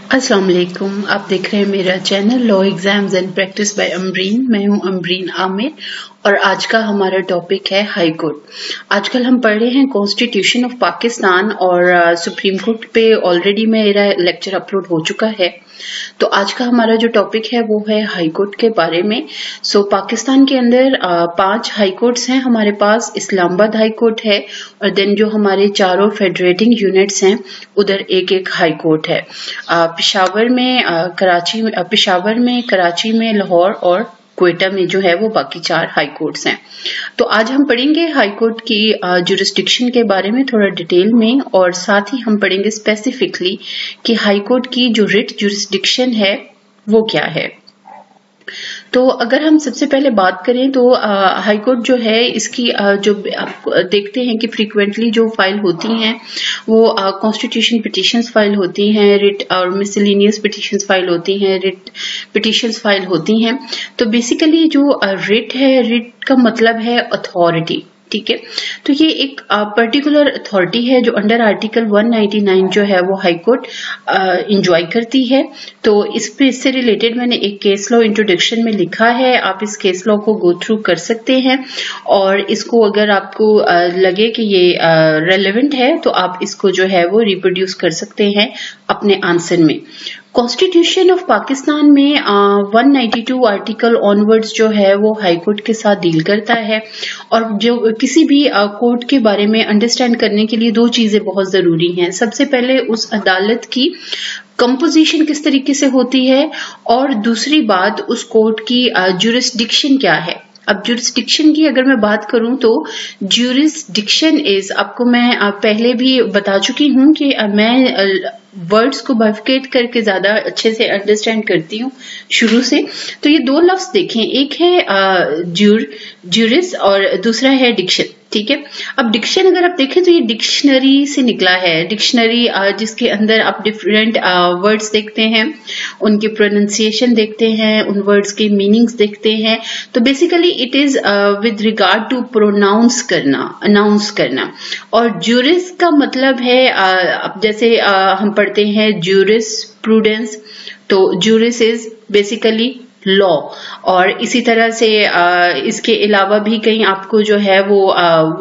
अस्सलाम वालेकुम। आप देख रहे हैं मेरा channel law exams and practice by Amreen. मैं हूं अमरीन आमिर और आज का हमारा टॉपिक है हाई कोर्ट। आजकल हम पढ़ रहे हैं कॉन्स्टिट्यूशन ऑफ पाकिस्तान और सुप्रीम कोर्ट पे ऑलरेडी मेरा लेक्चर अपलोड हो चुका है। तो आज का हमारा जो टॉपिक है वो है हाई कोर्ट के बारे में। पाकिस्तान के अंदर 5 हाई कोर्ट्स हैं हमारे पास। इस्लामाबाद हाई कोर्ट है और देन जो हमारे चारों फेडरेटिंग यूनिट्स हैं उधर एक एक हाई कोर्ट है। पेशावर में, कराची में, लाहौर और क्वेटा में जो है वो बाकी 4 हाई कोर्ट्स हैं। तो आज हम पढ़ेंगे हाई कोर्ट की जुरिस्डिक्शन के बारे में थोड़ा डिटेल में, और साथ ही हम पढ़ेंगे स्पेसिफिकली कि हाई कोर्ट की जो रिट जुरिस्डिक्शन है वो क्या है। तो अगर हम सबसे पहले बात करें तो हाई कोर्ट जो है इसकी जो आप देखते हैं कि फ्रीक्वेंटली जो फाइल होती हैं वो कॉन्स्टिट्यूशन पिटिशंस फाइल होती हैं, रिट और मिसलेनियस पिटिशंस फाइल होती हैं, रिट पिटिशंस फाइल होती हैं। तो बेसिकली जो रिट है, रिट का मतलब है अथॉरिटी, ठीक है। तो ये एक पर्टिकुलर अथॉरिटी है जो अंडर आर्टिकल 199 जो है वो हाई कोर्ट इंजॉय करती है। तो इससे रिलेटेड मैंने एक केस लॉ इंट्रोडक्शन में लिखा है, आप इस केस लॉ को गो थ्रू कर सकते हैं और इसको अगर आपको लगे कि ये रेलेवेंट है तो आप इसको जो है वो रिप्रोड्यूस कर सकते हैं अपने आंसर में। कॉन्स्टिट्यूशन ऑफ पाकिस्तान में 192 आर्टिकल ऑनवर्ड्स जो है वो हाई कोर्ट के साथ डील करता है। और जो किसी भी कोर्ट के बारे में अंडरस्टैंड करने के लिए 2 चीजें बहुत जरूरी हैं। सबसे पहले उस अदालत की कंपोजिशन किस तरीके से होती है, और दूसरी बात उस कोर्ट की जुरिस्डिक्शन क्या है। अब जुरिस्डिक्शन की अगर मैं बात करूं तो जुरिस्डिक्शन इज, आपको मैं पहले भी बता चुकी हूं कि मैं वर्ड्स को बाइफिकेट करके ज्यादा अच्छे से अंडरस्टैंड करती हूँ शुरू से। तो ये 2 लफ्ज देखें, एक है ज्यूरिस और दूसरा है डिक्शन, ठीक है। अब डिक्शन अगर आप देखें तो ये डिक्शनरी से निकला है। डिक्शनरी जिसके अंदर आप डिफरेंट वर्ड्स देखते हैं, उनके प्रोनाउंसिएशन देखते हैं, उन वर्ड्स के मीनिंग्स देखते हैं। तो basically it is with regard to pronounce करना, अनाउंस करना। और ज्यूरिस का मतलब है अब जैसे हम पढ़ते हैं ज्यूरिस प्रूडेंस, तो ज्यूरिस इज बेसिकली लॉ। और इसी तरह से इसके अलावा भी कहीं आपको जो है वो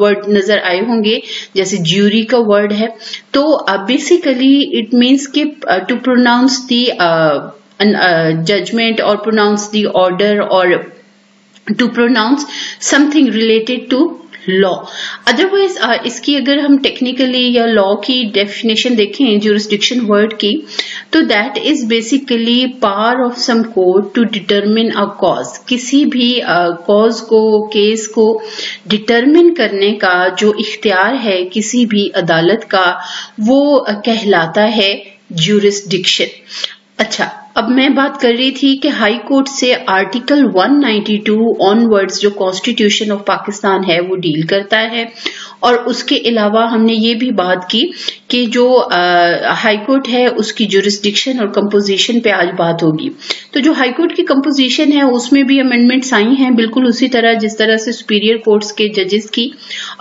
वर्ड नजर आए होंगे, जैसे ज्यूरी का वर्ड है। तो बेसिकली इट मीन्स कि टू प्रोनाउंस दी जजमेंट और प्रोनाउंस दी ऑर्डर और to pronounce something related to law. Otherwise इसकी अगर हम टेक्निकली या लॉ की डेफिनेशन देखें जुरिस्डिक्शन वर्ड की, तो that is basically power of some court to determine a cause. किसी भी कॉज को, केस को डिटरमिन करने का जो इख्तियार है किसी भी अदालत का, वो कहलाता है जुरिस्डिक्शन। अच्छा, अब मैं बात कर रही थी कि हाई कोर्ट से आर्टिकल 192 ऑनवर्ड्स जो कॉन्स्टिट्यूशन ऑफ पाकिस्तान है वो डील करता है। और उसके अलावा हमने ये भी बात की कि जो हाई कोर्ट है उसकी जुरिस्डिक्शन और कंपोजिशन पे आज बात होगी। तो जो हाई कोर्ट की कंपोजिशन है उसमें भी अमेंडमेंट्स आई हैं, बिल्कुल उसी तरह जिस तरह से सुपीरियर कोर्ट्स के जजेस की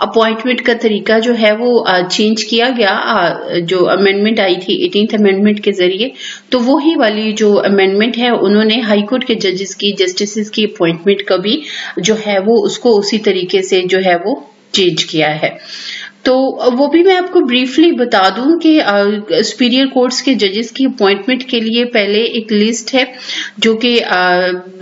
अपॉइंटमेंट का तरीका जो है वो चेंज किया गया। जो अमेंडमेंट आई थी 18th अमेंडमेंट के जरिए, तो वो ही वाली जो अमेंडमेंट है उन्होंने हाई कोर्ट के जजेस की, जस्टिस की अपॉइंटमेंट का भी जो है वो उसको उसी तरीके से जो है वो चेंज किया है। तो वो भी मैं आपको ब्रीफली बता दूं कि सुपीरियर कोर्ट्स के जजेस की अपॉइंटमेंट के लिए पहले एक लिस्ट है जो कि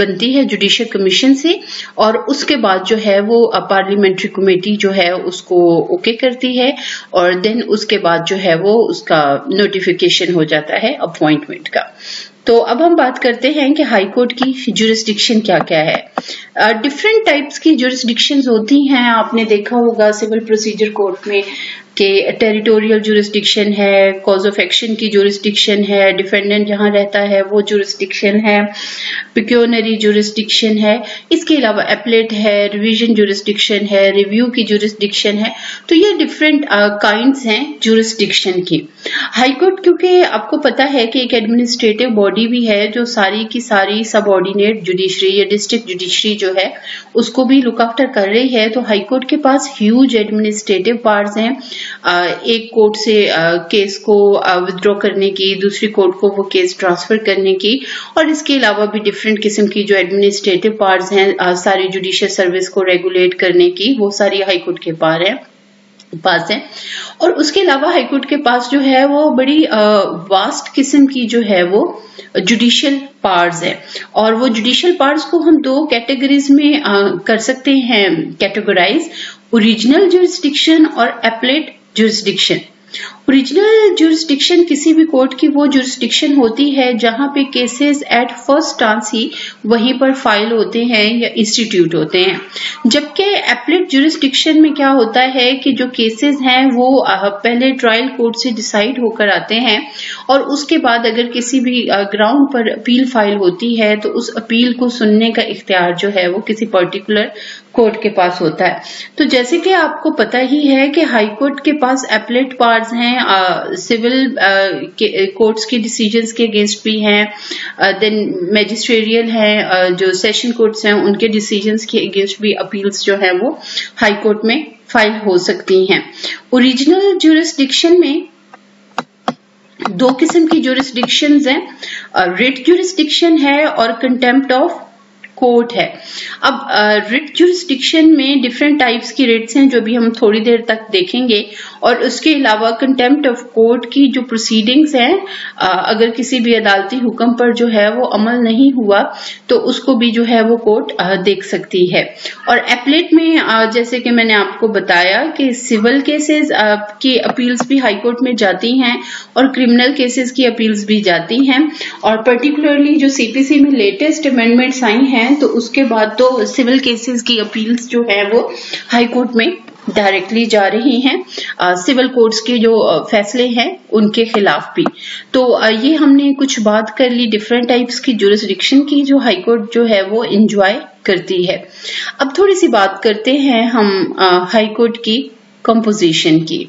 बनती है जुडिशियल कमीशन से, और उसके बाद जो है वो पार्लियामेंट्री कमेटी जो है उसको ओके करती है, और देन उसके बाद जो है वो उसका नोटिफिकेशन हो जाता है अपॉइंटमेंट का। तो अब हम बात करते हैं कि हाई कोर्ट की जुरिस्डिक्शन क्या क्या है। डिफरेंट टाइप्स की जुरिस्डिक्शंस होती हैं। आपने देखा होगा सिविल प्रोसीजर कोर्ट में कि टेरिटोरियल जुरिस्डिक्शन है, कॉज ऑफ एक्शन की जुरिस्डिक्शन है, डिफेंडेंट जहां रहता है वो जुरिस्डिक्शन है, पिक्योनरी जुरिस्डिक्शन है, इसके अलावा एपलेट है, रिवीजन जुरिस्डिक्शन है, रिव्यू की जुरिस्डिक्शन है। तो ये डिफरेंट काइंड्स हैं जुरिस्डिक्शन की। हाई कोर्ट क्योंकि आपको पता है कि एक एडमिनिस्ट्रेटिव बॉडी भी है जो सारी की सारी सब ऑर्डिनेट जुडिशरी या डिस्ट्रिक्ट जुडिशरी जो है उसको भी लुक आफ्टर कर रही है, तो हाई कोर्ट के पास ह्यूज एडमिनिस्ट्रेटिव पावर्स हैं। एक कोर्ट से केस को विथड्रॉ करने की, दूसरी कोर्ट को वो केस ट्रांसफर करने की, और इसके अलावा भी डिफरेंट किस्म की जो एडमिनिस्ट्रेटिव पावर्स हैं सारी जुडिशियल सर्विस को रेगुलेट करने की, वो सारी हाई कोर्ट के पास है। और उसके अलावा हाईकोर्ट के पास जो है वो बड़ी वास्ट किस्म की जो है वो जुडिशियल पावर्स है, और वो जुडिशियल पावर्स को हम दो कैटेगरीज में कर सकते हैं कैटेगराइज, ओरिजिनल जुरिस्डिक्शन और एपलेट जुरिस्डिक्शन। ओरिजिनल जुरिस्डिक्शन किसी भी कोर्ट की वो जुरिस्डिक्शन होती है जहां पे केसेस एट फर्स्ट चांस ही वहीं पर फाइल होते हैं या इंस्टीट्यूट होते हैं, जबकि एपलेट जुरिस्डिक्शन में क्या होता है कि जो केसेस हैं वो पहले ट्रायल कोर्ट से डिसाइड होकर आते हैं, और उसके बाद अगर किसी भी ग्राउंड पर अपील फाइल होती है तो उस अपील को सुनने का इख्तियार जो है वो किसी पर्टिकुलर कोर्ट के पास होता है। तो जैसे कि आपको पता ही है कि हाई कोर्ट के पास एपलेट पावर्स हैं, सिविल कोर्ट्स की डिसीजंस के अगेंस्ट भी हैं, देन मैजिस्ट्रेरियल हैं, जो सेशन कोर्ट्स हैं उनके डिसीजंस के अगेंस्ट भी अपील्स जो है वो हाई कोर्ट में फाइल हो सकती हैं। ओरिजिनल ज्यूरिसडिक्शन में दो किस्म की ज्यूरिसडिक्शंस हैं, रिट ज्यूरिसडिक्शन है और कंटेम्प्ट ऑफ कोर्ट है। अब रिट ज्यूरिसडिक्शन में डिफरेंट टाइप्स की रिट्स हैं जो भी हम थोड़ी देर तक देखेंगे, और उसके अलावा कंटेम्प्ट ऑफ कोर्ट की जो प्रोसीडिंग्स हैं, अगर किसी भी अदालती हुक्म पर जो है वो अमल नहीं हुआ तो उसको भी जो है वो कोर्ट देख सकती है। और एपलेट में जैसे कि मैंने आपको बताया कि सिविल केसेस की अपील्स भी हाई कोर्ट में जाती हैं और क्रिमिनल केसेस की अपील्स भी जाती हैं, और पर्टिकुलरली जो सीपीसी में लेटेस्ट अमेंडमेंट्स आई हैं तो उसके बाद तो सिविल केसेस की अपील्स जो है वो हाई कोर्ट में डायरेक्टली जा रही हैं, सिविल कोर्ट्स के जो फैसले हैं उनके खिलाफ भी। तो ये हमने कुछ बात कर ली डिफरेंट टाइप्स की जुरिसडिक्शन की जो हाई कोर्ट जो है वो एंजॉय करती है। अब थोड़ी सी बात करते हैं हम हाई कोर्ट की कंपोजिशन की।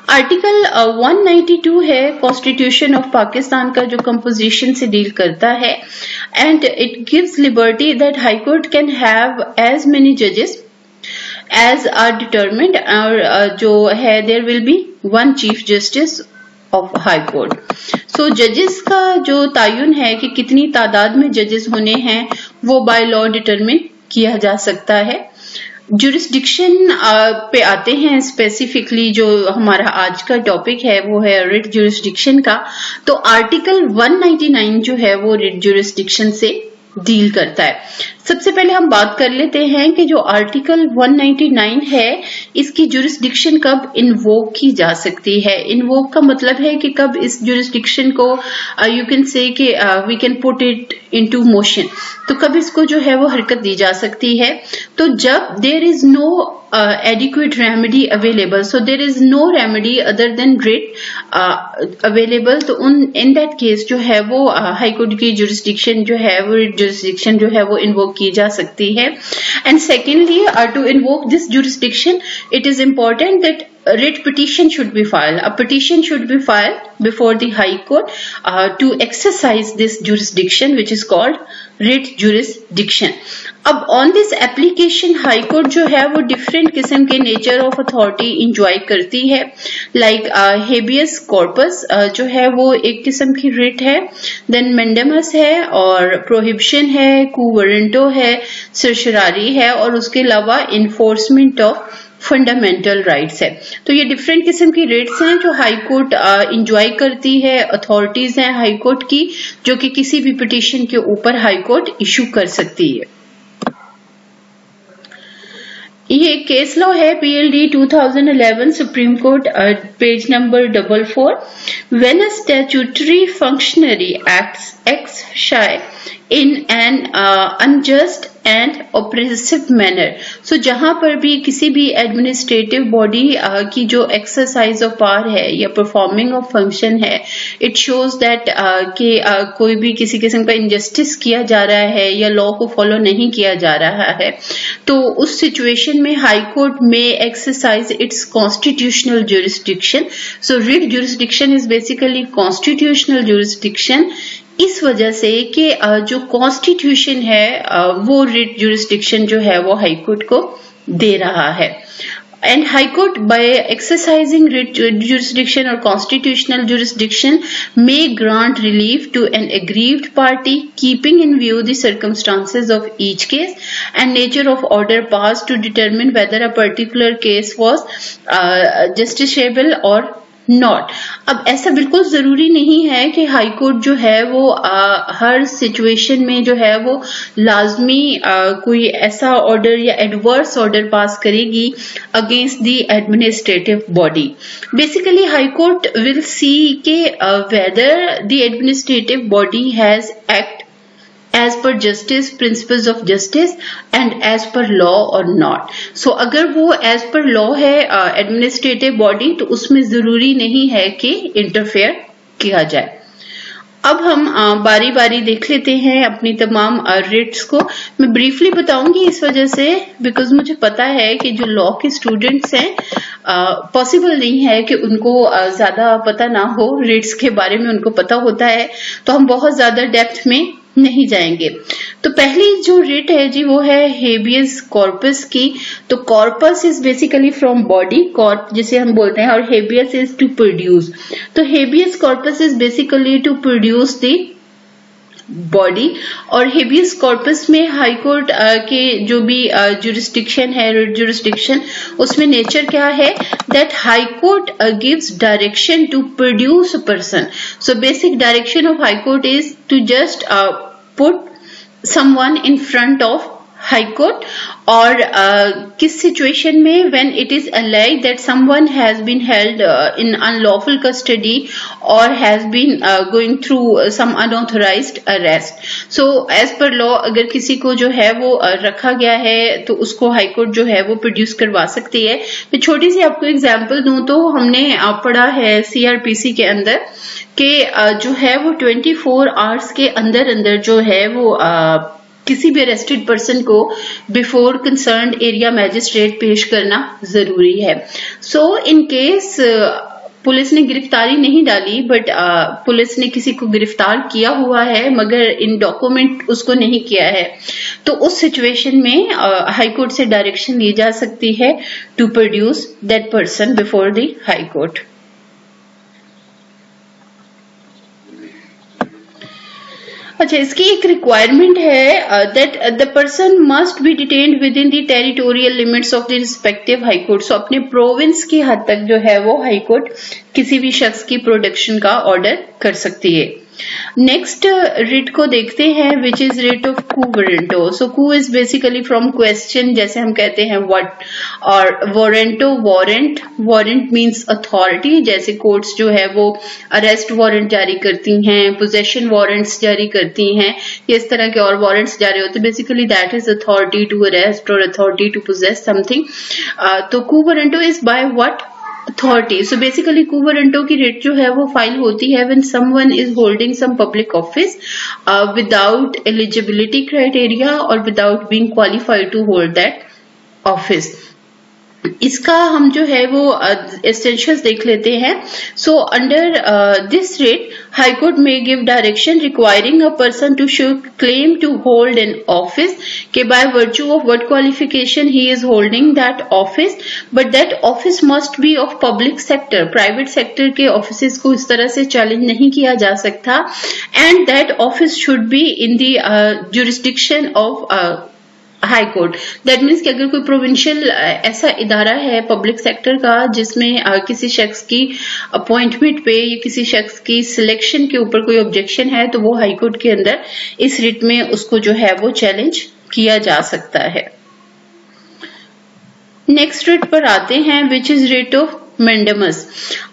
आर्टिकल 192 है कॉन्स्टिट्यूशन ऑफ पाकिस्तान का जो कंपोजिशन से डील करता है, and it gives liberty that high court can have as many जजेस एज आर डिटरमिन्ड, और जो है there will be one chief justice of high court. So जजेस का जो तयन है कि कितनी तादाद में जजेस होने हैं वो बाय लॉ डिटरमिन किया जा सकता है। जुरिसडिक्शन पे आते हैं, स्पेसिफिकली जो हमारा आज का टॉपिक है वो है रिट जुरिसडिक्शन का। तो आर्टिकल 199 जो है वो रिट जुरिसडिक्शन से डील करता है। सबसे पहले हम बात कर लेते हैं कि जो आर्टिकल 199 है इसकी जुरिसडिक्शन कब इन्वोक की जा सकती है। इन्वोक का मतलब है कि कब इस जुरिसडिक्शन को यू कैन से कि we can put it into motion, तो कब इसको जो है वो हरकत दी जा सकती है। तो जब there is no adequate remedy available, so there is no remedy other than writ available, तो in that case जो है वो हाई कोर्ट की jurisdiction जो है वो jurisdiction जो है वो invoke की जा सकती है। And secondly, to invoke this jurisdiction, it is important that a writ petition should be filed. A petition should be filed before the High Court to exercise this jurisdiction, which is called writ jurisdiction. अब on this application, High Court जो है वो different किस्म के nature of authority enjoy करती है, like habeas corpus जो है वो एक किस्म की writ है, then mandamus है, और prohibition है, quo warranto है, certiorari है, और उसके अलावा enforcement of फंडामेंटल राइट्स है। तो ये डिफरेंट किस्म की रेट्स हैं जो हाई कोर्ट इंजॉय करती है, अथॉरिटीज हैं हाई कोर्ट की जो कि किसी भी पिटीशन के ऊपर हाई कोर्ट इशू कर सकती है। ये केस लॉ है PLD 2011 supreme court page number 44। When a statutory functionary acts ex shy in an unjust and oppressive manner. So जहां पर भी किसी भी एडमिनिस्ट्रेटिव बॉडी की जो एक्सरसाइज ऑफ पावर है या परफॉर्मिंग ऑफ फंक्शन है, इट शोज दैट कि कोई भी किसी किस्म का इनजस्टिस किया जा रहा है या लॉ को फॉलो नहीं किया जा रहा है, तो उस सिचुएशन में हाई कोर्ट में exercise it's constitutional jurisdiction. So writ jurisdiction is basically constitutional jurisdiction इस वजह से कि जो कॉन्स्टिट्यूशन है वो रिट ज्यूरिसडिक्शन जो है वो हाई कोर्ट को दे रहा है. And High Court, by exercising writ jurisdiction or constitutional jurisdiction, may grant relief to an aggrieved party, keeping in view the circumstances of each case and nature of order passed to determine whether a particular case was justiciable or not. अब ऐसा बिल्कुल जरूरी नहीं है कि high court जो है वो हर सिचुएशन में जो है वो लाजमी कोई ऐसा ऑर्डर या एडवर्स ऑर्डर पास करेगी against the administrative body. Basically high court will see के whether the administrative body has act as per justice, principles of justice and as per law or not. So अगर वो as per law है administrative body, तो उसमें जरूरी नहीं है कि इंटरफेयर किया जाए. अब हम बारी बारी देख लेते हैं अपनी तमाम रिट्स को. मैं ब्रीफली बताऊंगी इस वजह से बिकॉज मुझे पता है कि जो लॉ के स्टूडेंट्स हैं पॉसिबल नहीं है कि उनको ज्यादा पता ना हो रिट्स के बारे में. उनको पता होता है तो हम बहुत ज्यादा डेप्थ में नहीं जाएंगे. तो पहली जो रिट है जी वो है हेबियस कॉर्पस की. तो corpus is basically from body, corp जिसे हम बोलते हैं, और हेबियस इज टू प्रोड्यूस. तो habeas corpus is basically to produce the body. और हेबियस कॉर्पस में हाई कोर्ट के जो भी जुरिस्डिक्शन है, रिट जुरिस्डिक्शन, उसमें नेचर क्या है that high court gives direction to produce a person. So basic direction of high court is to just put someone in front of high court. और किस situation में when it is alleged that someone has been held in unlawful custody और has been going through some unauthorised arrest. So as per law अगर किसी को जो है वो रखा गया है तो उसको हाई कोर्ट जो है वो प्रोड्यूस करवा सकती है. मैं छोटी सी आपको एग्जांपल दूं तो हमने पढ़ा है सीआरपीसी के अंदर कि जो है वो 24 आवर्स के अंदर अंदर जो है वो किसी भी अरेस्टेड पर्सन को बिफोर कंसर्न्ड एरिया मैजिस्ट्रेट पेश करना जरूरी है. सो इन केस पुलिस ने गिरफ्तारी नहीं डाली बट पुलिस ने किसी को गिरफ्तार किया हुआ है मगर इन डॉक्यूमेंट उसको नहीं किया है, तो उस सिचुएशन में हाई कोर्ट से डायरेक्शन ली जा सकती है to produce that person before the high court. अच्छा, इसकी एक रिक्वायरमेंट है that the person must be detained within the territorial limits of the respective high court. So अपने प्रोविंस की हद तक जो है वो हाई कोर्ट किसी भी शख्स की प्रोटेक्शन का ऑर्डर कर सकती है. नेक्स्ट रिट को देखते हैं which is writ of quo warranto. So quo is basically from question, जैसे हम कहते हैं व्हाट, और warranto warrant. Warrant means authority. जैसे कोर्ट्स जो है वो अरेस्ट वारंट जारी करती हैं, पोजेशन वारंट्स जारी करती हैं, इस तरह के और वारंट्स जारी होते हैं. Basically that is authority to arrest और अथॉरिटी टू पोजेस समथिंग. तो quo warranto is by what authority. So basically quo warranto की रेट जो है वो फाइल होती है when someone is holding some public office without eligibility criteria or without being qualified to hold that office. इसका हम जो है वो एसेंशियल्स देख लेते हैं. So under this writ high court में give direction requiring a person to show claim to hold an office के by virtue of what qualification he is holding that office, but that office must be of public sector. Private sector के office को इस तरह से challenge नहीं किया जा सकता. And that office should be in the jurisdiction of high court. That means कि अगर कोई प्रोविंशियल ऐसा इदारा है पब्लिक सेक्टर का जिसमें किसी शख्स की अपॉइंटमेंट पे या किसी शख्स की सिलेक्शन के ऊपर कोई ऑब्जेक्शन है तो वो हाई कोर्ट के अंदर इस रिट में उसको जो है वो चैलेंज किया जा सकता है. नेक्स्ट रिट पर आते हैं which is writ of mandamus.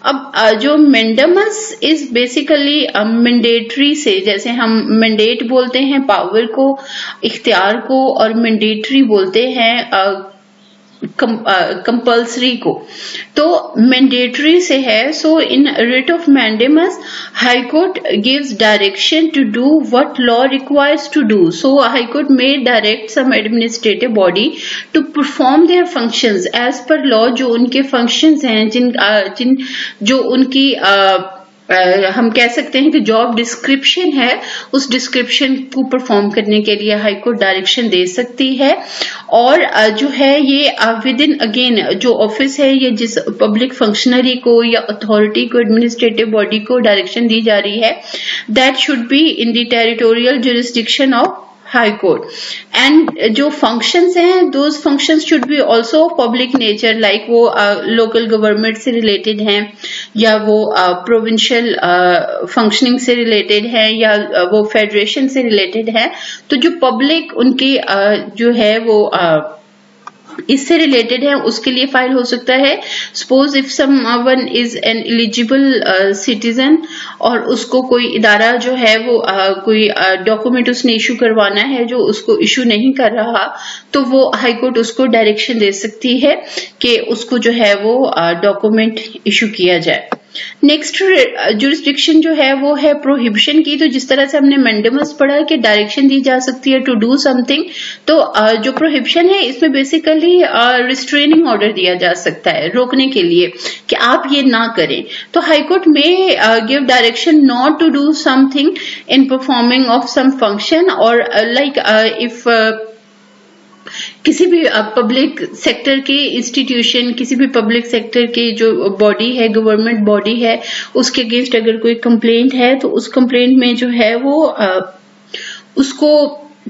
अब जो मैंडेमस इज बेसिकली मैंडेटरी से, जैसे हम मैंडेट बोलते हैं पावर को, इख्तियार को, और मैंडेटरी बोलते हैं कंपल्सरी को, तो मैंडेटरी से है। So in writ of mandamus high court gives direction to do what law requires to do. So high court may direct some administrative body to perform their functions as per law. जो उनके functions हैं, जो उनकी हम कह सकते हैं कि जॉब डिस्क्रिप्शन है, उस डिस्क्रिप्शन को परफॉर्म करने के लिए हाई कोर्ट डायरेक्शन दे सकती है। और जो है ये विद इन अगेन जो ऑफिस है, ये जिस पब्लिक फंक्शनरी को या अथॉरिटी को, एडमिनिस्ट्रेटिव बॉडी को डायरेक्शन दी जा रही है, that should be in the territorial jurisdiction of high court. And जो फंक्शंस हैं, those functions should be also public nature, like वो लोकल गवर्नमेंट से रिलेटेड हैं, या वो प्रोविंशियल फंक्शनिंग से रिलेटेड है, या वो फेडरेशन से रिलेटेड है। तो जो पब्लिक उनकी जो है वो इससे रिलेटेड है, उसके लिए फाइल हो सकता है। Suppose if someone is an eligible citizen और उसको कोई इदारा जो है वो कोई डॉक्यूमेंट उसने इशू करवाना है जो उसको इशू नहीं कर रहा, तो वो हाई कोर्ट उसको डायरेक्शन दे सकती है कि उसको जो है वो डॉक्यूमेंट इशू किया जाए। नेक्स्ट जुरिस्डिक्शन जो है वो है प्रोहिबिशन की। तो जिस तरह से हमने मैंडेमस पढ़ा कि डायरेक्शन दी जा सकती है टू डू समथिंग, तो जो प्रोहिबिशन है इसमें बेसिकली रिस्ट्रेनिंग ऑर्डर दिया जा सकता है, रोकने के लिए कि आप ये ना करें। तो हाई कोर्ट में give direction not to do something in performing of some function, और लाइक इफ किसी भी पब्लिक सेक्टर के इंस्टीट्यूशन, किसी भी पब्लिक सेक्टर की जो बॉडी है, गवर्नमेंट बॉडी है, उसके अगेंस्ट अगर कोई कंप्लेंट है तो उस कंप्लेंट में जो है वो उसको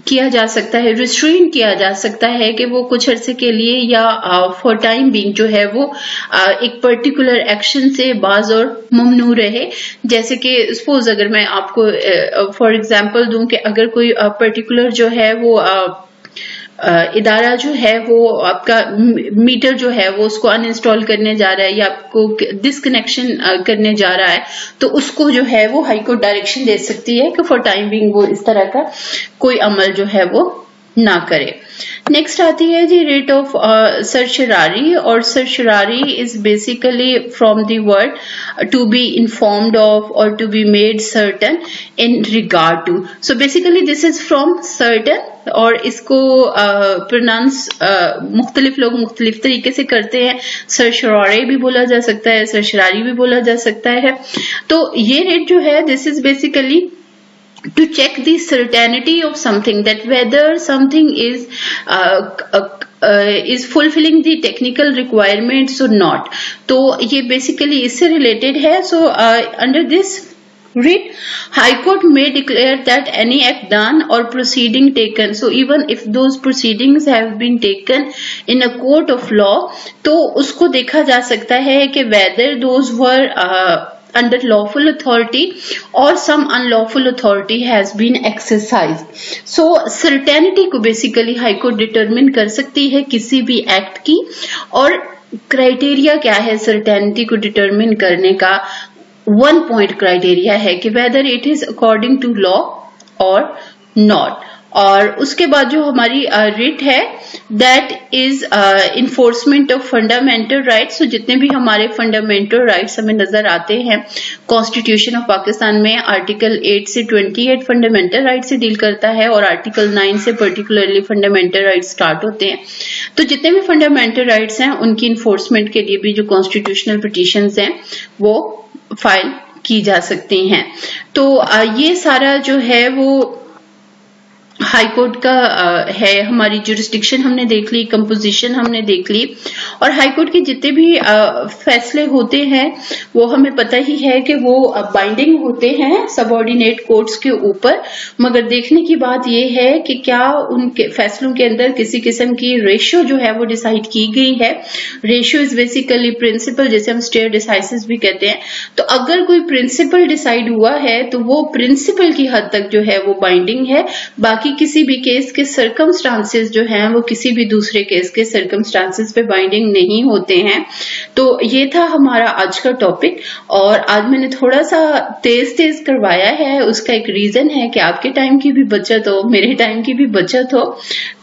किया जा सकता है, रिस्ट्रेन किया जा सकता है कि वो कुछ अरसे के लिए या फॉर टाइम बीइंग जो है वो एक पर्टिकुलर एक्शन से बाज और ममनू रहे। जैसे कि सपोज अगर मैं आपको फॉर एग्जांपल दूं कि अगर कोई पर्टिकुलर जो है वो इदारा जो है वो आपका मीटर जो है वो उसको अनइंस्टॉल करने जा रहा है या आपको डिसकनेक्शन करने जा रहा है, तो उसको जो है वो हाई कोर्ट डायरेक्शन दे सकती है कि फॉर टाइम बिंग वो इस तरह का कोई अमल जो है वो ना करे। नेक्स्ट आती है जी रिट ऑफ सर्चरारी, और certiorari is basically from the word to be informed of और to be made certain in regard to. So basically this is from certain, और इसको प्रोनाउंस मुख्तलिफ लोग मुख्तलिफ तरीके से करते हैं। सर्चरारी भी बोला जा सकता है, सर्चरारी भी बोला जा सकता है। तो ये रिट जो है this is basically to check the certainty of something, that whether something is fulfilling the technical requirements or not. तो ये basically इससे related है। So under this writ, High Court may declare that any act done or proceeding taken, so even if those proceedings have been taken in a court of law, तो उसको देखा जा सकता है कि whether those were under lawful authority or some unlawful authority has been exercised. So certainty को basically High Court determine कर सकती है किसी भी एक्ट की, और क्राइटेरिया क्या है certainty को determine करने का? 1 point क्राइटेरिया है कि whether it is according to law or not। और उसके बाद जो हमारी रिट है that is enforcement of fundamental rights. तो जितने भी हमारे फंडामेंटल राइट्स हमें नजर आते हैं कॉन्स्टिट्यूशन ऑफ पाकिस्तान में, आर्टिकल 8 से 28 फंडामेंटल राइट से डील करता है, और आर्टिकल 9 से पर्टिकुलरली फंडामेंटल राइट्स स्टार्ट होते हैं। तो जितने भी फंडामेंटल राइट्स हैं उनकी इन्फोर्समेंट के लिए भी जो कॉन्स्टिट्यूशनल पिटीशंस हैं वो फाइल की जा सकती हैं। तो ये सारा जो है वो हाई कोर्ट का है। हमारी जुरिस्डिक्शन हमने देख ली, कंपोजिशन हमने देख ली, और हाई कोर्ट के जितने भी फैसले होते हैं वो हमें पता ही है कि वो बाइंडिंग होते हैं सबऑर्डिनेट कोर्ट्स के ऊपर। मगर देखने की बात ये है कि क्या उनके फैसलों के अंदर किसी किस्म की रेशियो जो है वो डिसाइड की गई है। रेशियो इज बेसिकली प्रिंसिपल, जैसे हम स्टेयर डिसाइसिस भी कहते हैं। तो अगर कोई प्रिंसिपल डिसाइड हुआ है तो वो प्रिंसिपल की हद तक जो है वो बाइंडिंग है, बाकी बाकी किसी भी केस के सर्कमस्टांसेस जो हैं वो किसी भी दूसरे केस के सर्कमस्टांसेस पे बाइंडिंग नहीं होते हैं। तो ये था हमारा आज का टॉपिक, और आज मैंने थोड़ा सा तेज करवाया है। उसका एक रीजन है कि आपके टाइम की भी बचत हो, मेरे टाइम की भी बचत हो।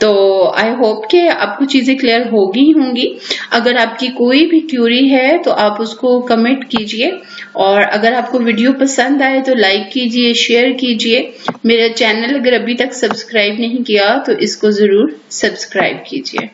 तो आई होप कि आपको चीजें क्लियर होंगी। अगर आपकी कोई भी क्यूरी है तो आप उसको कमेंट कीजिए, और अगर आपको वीडियो पसंद आए तो लाइक कीजिए, शेयर कीजिए। मेरा चैनल अगर अभी तक सब्सक्राइब नहीं किया तो इसको जरूर सब्सक्राइब कीजिए।